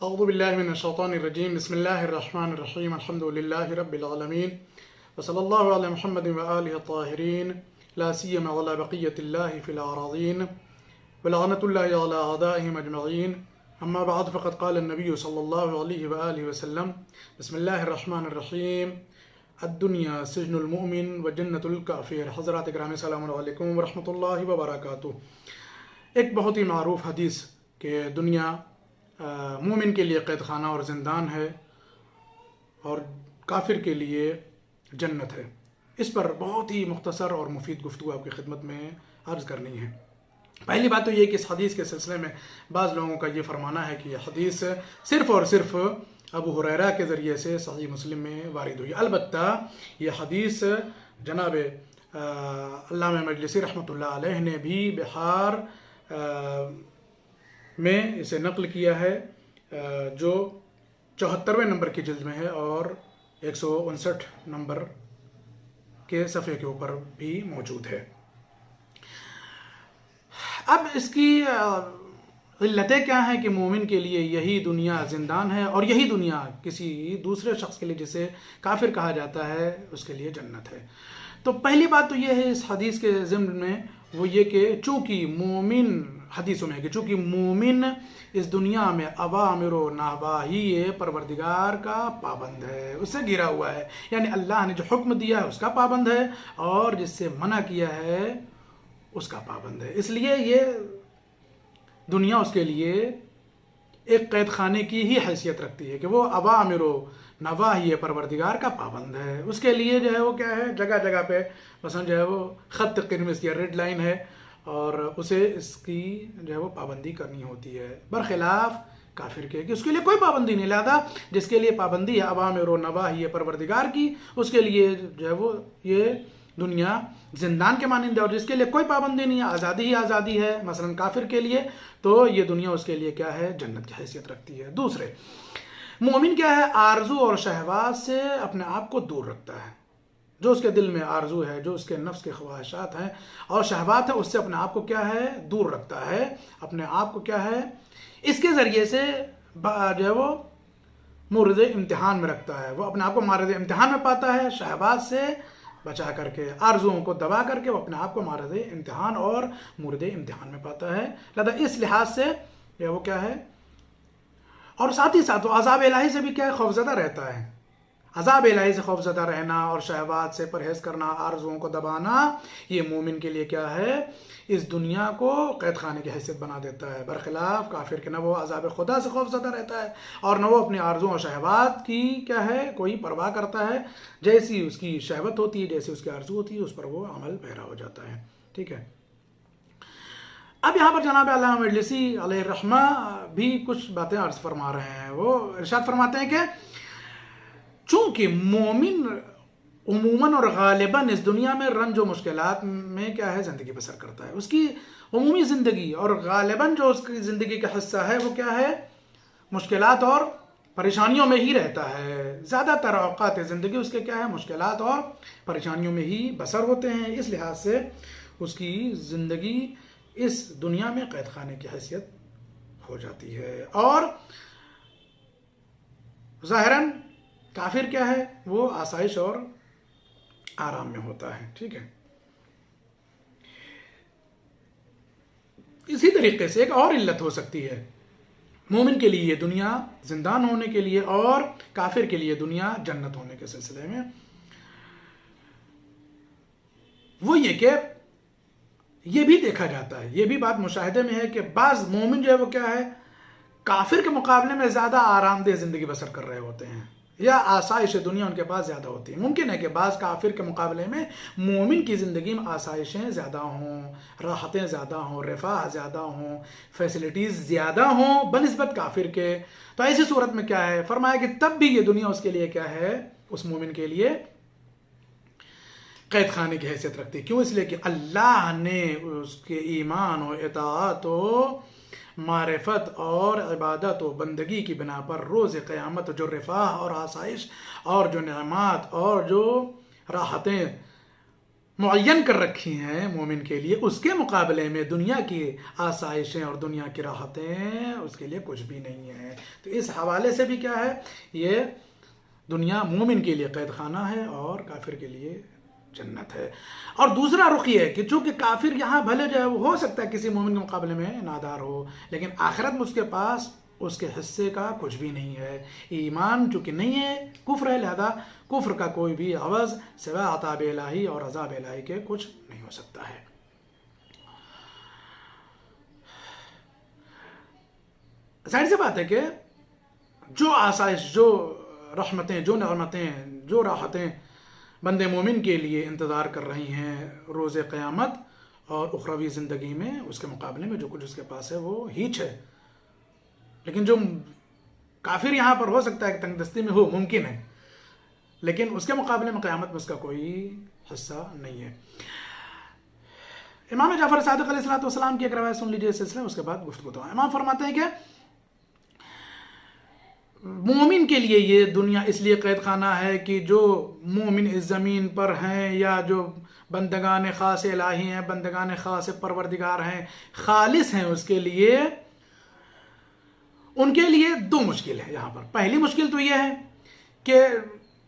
أعوذ بالله من الشيطان الرجيم بسم الله الرحمن الرحيم الحمد لله رب العالمين وصلى الله على محمد وآله الطاهرين لا سيما على بقية الله في الأراضين ولعنة الله على أعدائهم أجمعين أما بعد فقد قال النبي صلى الله عليه وآله وسلم بسم الله الرحمن الرحيم الدنيا سجن المؤمن وجنة الكافر. حضرات اکرام السلام علیکم ورحمۃ اللہ وبرکاتہ. ایک بہت ہی معروف حدیث کہ دنیا مومن کے لیے قید خانہ اور زندان ہے اور کافر کے لیے جنت ہے. اس پر بہت ہی مختصر اور مفید گفتگو آپ کی خدمت میں عرض کرنی ہے. پہلی بات تو یہ کہ اس حدیث کے سلسلے میں بعض لوگوں کا یہ فرمانا ہے کہ یہ حدیث صرف اور صرف ابو ہریرہ کے ذریعے سے صحیح مسلم میں وارد ہوئی. البتہ یہ حدیث جناب علامہ مجلسی رحمۃ اللہ علیہ نے بھی بحار میں اسے نقل کیا ہے جو 74ویں نمبر کی جلد میں ہے اور 159 نمبر کے صفحے کے اوپر بھی موجود ہے. اب اس کی علتیں کیا ہیں کہ مومن کے لیے یہی دنیا زندان ہے اور یہی دنیا کسی دوسرے شخص کے لیے جسے کافر کہا جاتا ہے اس کے لیے جنت ہے. تو پہلی بات تو یہ ہے اس حدیث کے ضمن میں وہ یہ کہ چونکہ مومن حدیثوں میں ہے کہ چونکہ مومن اس دنیا میں اوامر و نواہی پروردگار کا پابند ہے، اس سے گھرا ہوا ہے، یعنی اللہ نے جو حکم دیا ہے اس کا پابند ہے اور جس سے منع کیا ہے اس کا پابند ہے. اس لیے یہ دنیا اس کے لیے ایک قید خانے کی ہی حیثیت رکھتی ہے کہ وہ اوامر و نواہی پروردگار کا پابند ہے. اس کے لیے جو ہے وہ کیا ہے، جگہ جگہ پہ مثلا جو ہے وہ خط قرمز یا ریڈ لائن ہے اور اسے اس کی جو ہے وہ پابندی کرنی ہوتی ہے، برخلاف کافر کے کہ اس کے لیے کوئی پابندی نہیں. لہذا جس کے لیے پابندی ہے اوامر و نواہی پروردگار کی اس کے لیے جو ہے وہ یہ دنیا زندان کے مانند ہے، اور جس کے لیے کوئی پابندی نہیں ہے، آزادی ہی آزادی ہے مثلا کافر کے لیے، تو یہ دنیا اس کے لیے کیا ہے، جنت کی حیثیت رکھتی ہے. دوسرے، مومن کیا ہے، آرزو اور شہوات سے اپنے آپ کو دور رکھتا ہے. جو اس کے دل میں آرزو ہے، جو اس کے نفس کے خواہشات ہیں اور شہوات ہے، اس سے اپنے آپ کو کیا ہے، دور رکھتا ہے. اپنے آپ کو کیا ہے، اس کے ذریعے سے جو ہے وہ مورد امتحان میں رکھتا ہے. وہ اپنے آپ کو مورد امتحان میں پاتا ہے، شہوات سے بچا کر کے، آرزوؤں کو دبا کر کے وہ اپنے آپ کو مورد امتحان اور مورد امتحان میں پاتا ہے. لہذا اس لحاظ سے یہ وہ کیا ہے، اور ساتھ ہی ساتھ وہ عذاب الہی سے بھی کیا ہے، خوفزدہ رہتا ہے. عذاب الہی سے خوفزدہ رہنا اور شہوات سے پرہیز کرنا، آرزوؤں کو دبانا، یہ مومن کے لیے کیا ہے، اس دنیا کو قید خانے کی حیثیت بنا دیتا ہے. برخلاف کافر کے نہ وہ عذاب خدا سے خوفزدہ رہتا ہے اور نہ وہ اپنے آرزوؤں اور شہوات کی کیا ہے، کوئی پرواہ کرتا ہے. جیسی اس کی شہوت ہوتی ہے، جیسی اس کی آرزو ہوتی ہے، اس پر وہ عمل پیرا ہو جاتا ہے. ٹھیک ہے. اب یہاں پر جناب علامہ مجلسی علیہ الرحمہ بھی کچھ باتیں عرض فرما رہے ہیں. وہ ارشاد فرماتے ہیں کہ چونکہ مومن عموماً اور غالباً اس دنیا میں رنج و مشکلات میں کیا ہے، زندگی بسر کرتا ہے. اس کی عمومی زندگی اور غالباً جو اس کی زندگی کا حصہ ہے وہ کیا ہے، مشکلات اور پریشانیوں میں ہی رہتا ہے. زیادہ تر اوقات زندگی اس کے کیا ہے، مشکلات اور پریشانیوں میں ہی بسر ہوتے ہیں. اس لحاظ سے اس کی زندگی اس دنیا میں قید خانے کی حیثیت ہو جاتی ہے. اور ظاہراً کافر کیا ہے، وہ آسائش اور آرام میں ہوتا ہے. ٹھیک ہے. اسی طریقے سے ایک اور علت ہو سکتی ہے مومن کے لیے یہ دنیا زندان ہونے کے لیے اور کافر کے لیے دنیا جنت ہونے کے سلسلے میں، وہ یہ کہ یہ بھی دیکھا جاتا ہے، یہ بھی بات مشاہدے میں ہے کہ بعض مومن جو ہے وہ کیا ہے، کافر کے مقابلے میں زیادہ آرام دہ زندگی بسر کر رہے ہوتے ہیں یا آسائش دنیا ان کے پاس زیادہ ہوتی ہے. ممکن ہے کہ بعض کافر کے مقابلے میں مومن کی زندگی میں آسائشیں زیادہ ہوں، راحتیں زیادہ ہوں، رفاہ زیادہ ہوں، فیسلٹیز زیادہ ہوں بنسبت کافر کے. تو ایسی صورت میں کیا ہے، فرمایا کہ تب بھی یہ دنیا اس کے لیے کیا ہے، اس مومن کے لیے قید خانے کی حیثیت رکھتی ہے. کیوں؟ اس لیے کہ اللہ نے اس کے ایمان و اطاعت و معرفت اور عبادت و بندگی کی بنا پر روز قیامت جو رفاہ اور آسائش اور جو نعمات اور جو راحتیں معین کر رکھی ہیں مومن کے لیے، اس کے مقابلے میں دنیا کی آسائشیں اور دنیا کی راحتیں اس کے لیے کچھ بھی نہیں ہیں۔ تو اس حوالے سے بھی کیا ہے، یہ دنیا مومن کے لیے قید خانہ ہے اور کافر کے لیے جنت ہے۔ اور دوسرا رخ یہ ہے کہ چونکہ کافر یہاں بھلے جو ہے وہ ہو سکتا ہے کسی مومن کے مقابلے میں نادار ہو، لیکن آخرت میں اس کے پاس اس کے حصے کا کچھ بھی نہیں ہے۔ ایمان چونکہ نہیں ہے، کفر ہے، لہذا کفر کا کوئی بھی عوض سوا عذاب الہی اور عذاب الہی کے کچھ نہیں ہو سکتا ہے۔ ظاہر سی بات ہے کہ جو آسائش، جو رحمتیں، جو نعمتیں، جو راحتیں بندے مومن کے لیے انتظار کر رہی ہیں روز قیامت اور اخروی زندگی میں، اس کے مقابلے میں جو کچھ اس کے پاس ہے وہ ہیچ ہے۔ لیکن جو کافر یہاں پر ہو سکتا ہے کہ تنگ دستی میں ہو، ممکن ہے، لیکن اس کے مقابلے میں قیامت میں اس کا کوئی حصہ نہیں ہے۔ امام جعفر صادق علیہ السلام کی ایک روایت سن لیجیے اس سلسلے میں، اس کے بعد گفتگو تو۔ امام فرماتے ہیں کہ مومن کے لیے یہ دنیا اس لیے قید خانہ ہے کہ جو مومن اس زمین پر ہیں یا جو بندگان خاص الہی ہیں، بندگان خاص پروردگار ہیں، خالص ہیں، اس کے لیے، ان کے لیے دو مشکل ہے یہاں پر۔ پہلی مشکل تو یہ ہے کہ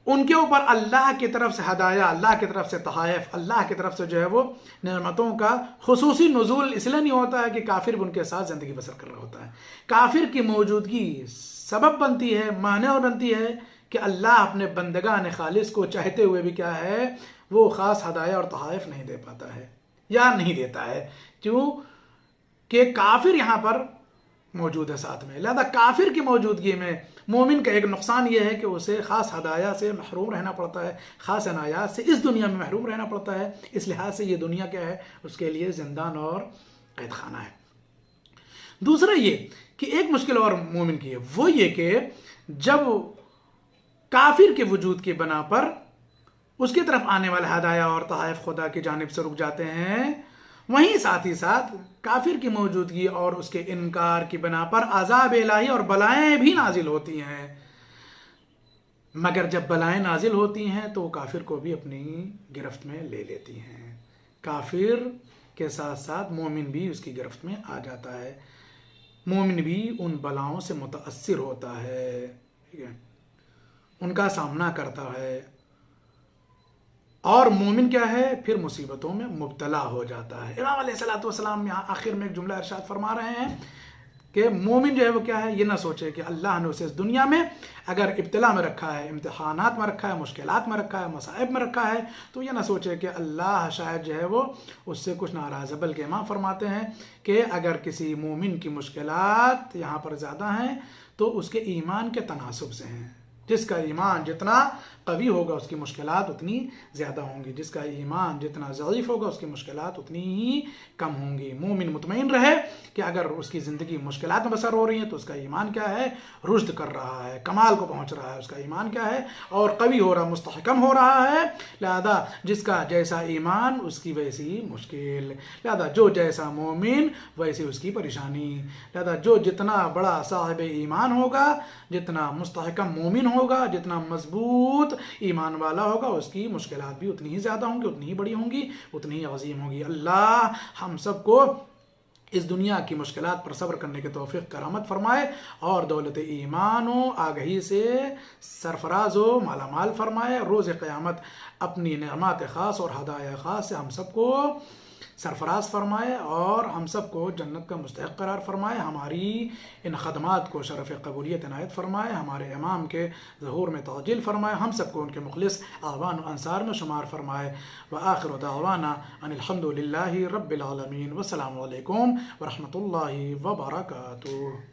ان کے اوپر اللہ کی طرف سے ہدایہ، اللہ کی طرف سے تحائف، اللہ کی طرف سے جو ہے وہ نعمتوں کا خصوصی نزول اس لیے نہیں ہوتا ہے کہ کافر بھی ان کے ساتھ زندگی بسر کر رہا ہوتا ہے۔ کافر کی موجودگی سبب بنتی ہے، مانع بنتی ہے کہ اللہ اپنے بندگان خالص کو چاہتے ہوئے بھی کیا ہے، وہ خاص ہدایہ اور تحائف نہیں دے پاتا ہے یا نہیں دیتا ہے، کیوں کہ کافر یہاں پر موجود ہے ساتھ میں۔ لہذا کافر کی موجودگی میں مومن کا ایک نقصان یہ ہے کہ اسے خاص ہدایہ سے محروم رہنا پڑتا ہے، خاص عنایات سے اس دنیا میں محروم رہنا پڑتا ہے۔ اس لحاظ سے یہ دنیا کیا ہے، اس کے لیے زندان اور قید خانہ ہے۔ دوسرا یہ کہ ایک مشکل اور مومن کی ہے، وہ یہ کہ جب کافر کے وجود کی بنا پر اس کی طرف آنے والے ہدایہ اور تحائف خدا کی جانب سے رک جاتے ہیں، وہیں ساتھ ہی ساتھ کافر کی موجودگی اور اس کے انکار کی بنا پر عذاب الہی اور بلائیں بھی نازل ہوتی ہیں۔ مگر جب بلائیں نازل ہوتی ہیں تو کافر کو بھی اپنی گرفت میں لے لیتی ہیں، کافر کے ساتھ ساتھ مومن بھی اس کی گرفت میں آ جاتا ہے، مومن بھی ان بلاؤں سے متاثر ہوتا ہے، ٹھیک ہے، ان کا سامنا کرتا ہے، اور مومن کیا ہے، پھر مصیبتوں میں مبتلا ہو جاتا ہے۔ امام علیہ السلام یہاں آخر میں ایک جملہ ارشاد فرما رہے ہیں کہ مومن جو ہے وہ کیا ہے، یہ نہ سوچے کہ اللہ نے اسے اس دنیا میں اگر ابتلا میں رکھا ہے، امتحانات میں رکھا ہے، مشکلات میں رکھا ہے، مصائب میں رکھا ہے، تو یہ نہ سوچے کہ اللہ شاید جو ہے وہ اس سے کچھ ناراض ہے، بلکہ امام فرماتے ہیں کہ اگر کسی مومن کی مشکلات یہاں پر زیادہ ہیں تو اس کے ایمان کے تناسب سے ہیں۔ جس کا ایمان جتنا قوی ہوگا اس کی مشکلات اتنی زیادہ ہوں گی، جس کا ایمان جتنا ضعیف ہوگا اس کی مشکلات اتنی ہی کم ہوں گی۔ مومن مطمئن رہے کہ اگر اس کی زندگی مشکلات میں بسر ہو رہی ہیں تو اس کا ایمان کیا ہے، رشد کر رہا ہے، کمال کو پہنچ رہا ہے، اس کا ایمان کیا ہے، اور قوی ہو رہا، مستحکم ہو رہا ہے۔ لہذا جس کا جیسا ایمان اس کی ویسی مشکل، لہذا جو جیسا مومن ویسی اس کی پریشانی، لہذا جو جتنا بڑا صاحب ایمان ہوگا، جتنا مستحکم مومن ہوگا، جتنا مضبوط ایمان والا ہوگا، اس کی مشکلات بھی اتنی ہی زیادہ ہوں گی، اتنی ہی بڑی ہوں گی، اتنی ہی عظیم ہوں گی۔ اللہ ہم سب کو اس دنیا کی مشکلات پر صبر کرنے کی توفیق کرامت فرمائے اور دولت ایمان و آگہی سے سرفراز و مالا مال فرمائے، روز قیامت اپنی نعمات خاص اور ہدایہ خاص سے ہم سب کو سرفراز فرمائے اور ہم سب کو جنت کا مستحق قرار فرمائے، ہماری ان خدمات کو شرف قبولیت عنایت فرمائے، ہمارے امام کے ظہور میں تعجیل فرمائے، ہم سب کو ان کے مخلص اعوان و انصار میں شمار فرمائے۔ وآخر دعوانا ان الحمد للہ رب العالمین، والسلام علیکم ورحمۃ اللہ وبرکاتہ۔